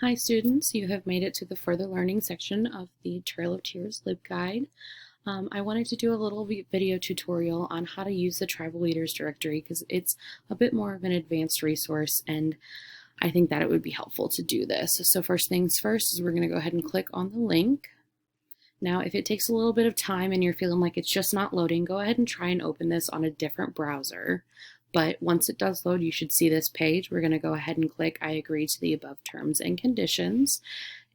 Hi students, you have made it to the further learning section of the Trail of Tears LibGuide. I wanted to do a little video tutorial on how to use the Tribal Leaders Directory because it's a bit more of an advanced resource and I think that it would be helpful to do this. So first things first is we're going to go ahead and click on the link. Now if it takes a little bit of time and you're feeling like it's just not loading, go ahead and try and open this on a different browser. But once it does load, you should see this page. We're going to go ahead and click I agree to the above terms and conditions.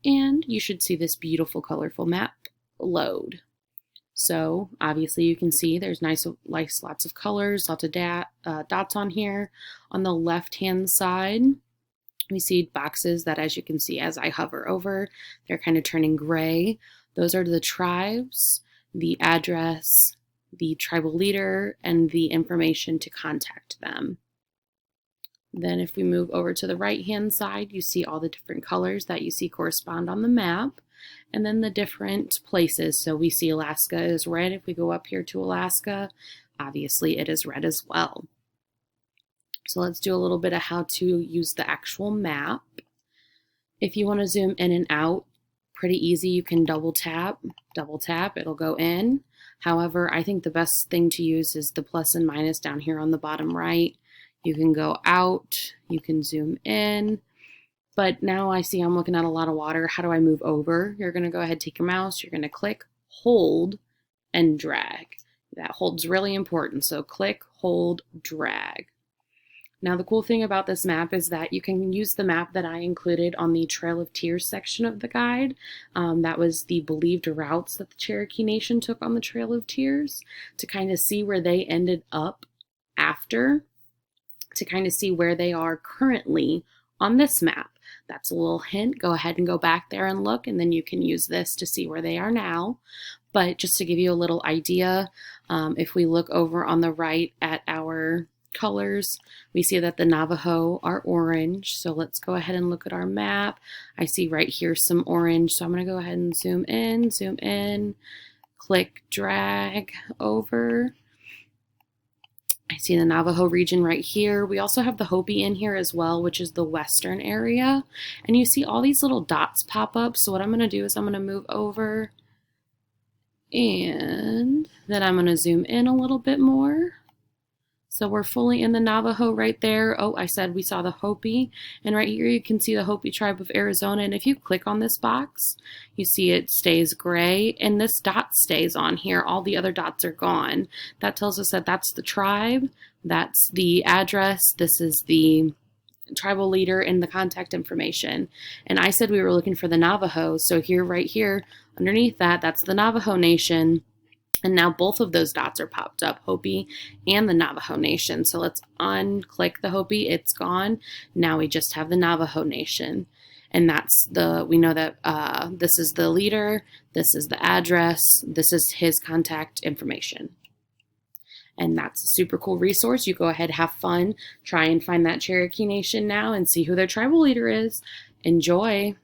And you should see this beautiful, colorful map load. So obviously you can see there's nice lots of colors, lots of dots on here. On the left-hand side, we see boxes that, as you can see, as I hover over, they're kind of turning gray. Those are the tribes, the address, the tribal leader, and the information to contact them. Then if we move over to the right-hand side, you see all the different colors that you see correspond on the map, and then the different places. So we see Alaska is red. If we go up here to Alaska, obviously it is red as well. So let's do a little bit of how to use the actual map. If you want to zoom in and out, pretty easy. You can double tap, it'll go in. However, I think the best thing to use is the plus and minus down here on the bottom right. You can go out, you can zoom in, but now I see I'm looking at a lot of water. How do I move over? You're going to go ahead, take your mouse, you're going to click, hold, and drag. That hold's really important, so click, hold, drag. Now the cool thing about this map is that you can use the map that I included on the Trail of Tears section of the guide. That was the believed routes that the Cherokee Nation took on the Trail of Tears to kind of see where they ended up after, to kind of see where they are currently on this map. That's a little hint. Go ahead and go back there and look, and then you can use this to see where they are now. But just to give you a little idea, if we look over on the right at our colors, we see that the Navajo are orange. So let's go ahead and look at our map. I see right here some orange. So I'm going to go ahead and zoom in, click, drag over. I see the Navajo region right here. We also have the Hopi in here as well, which is the western area. And you see all these little dots pop up. So what I'm going to do is I'm going to move over and then I'm going to zoom in a little bit more. So we're fully in the Navajo right there. Oh, I said we saw the Hopi. And right here you can see the Hopi tribe of Arizona. And if you click on this box, you see it stays gray. And this dot stays on here. All the other dots are gone. That tells us that that's the tribe. That's the address. This is the tribal leader and the contact information. And I said we were looking for the Navajo. So here, right here, underneath that, that's the Navajo Nation. And now both of those dots are popped up, Hopi and the Navajo Nation. So let's unclick the Hopi, it's gone. Now we just have the Navajo Nation. And that's we know that this is the leader, this is the address, this is his contact information. And that's a super cool resource. You go ahead, have fun, try and find that Cherokee Nation now and see who their tribal leader is. Enjoy.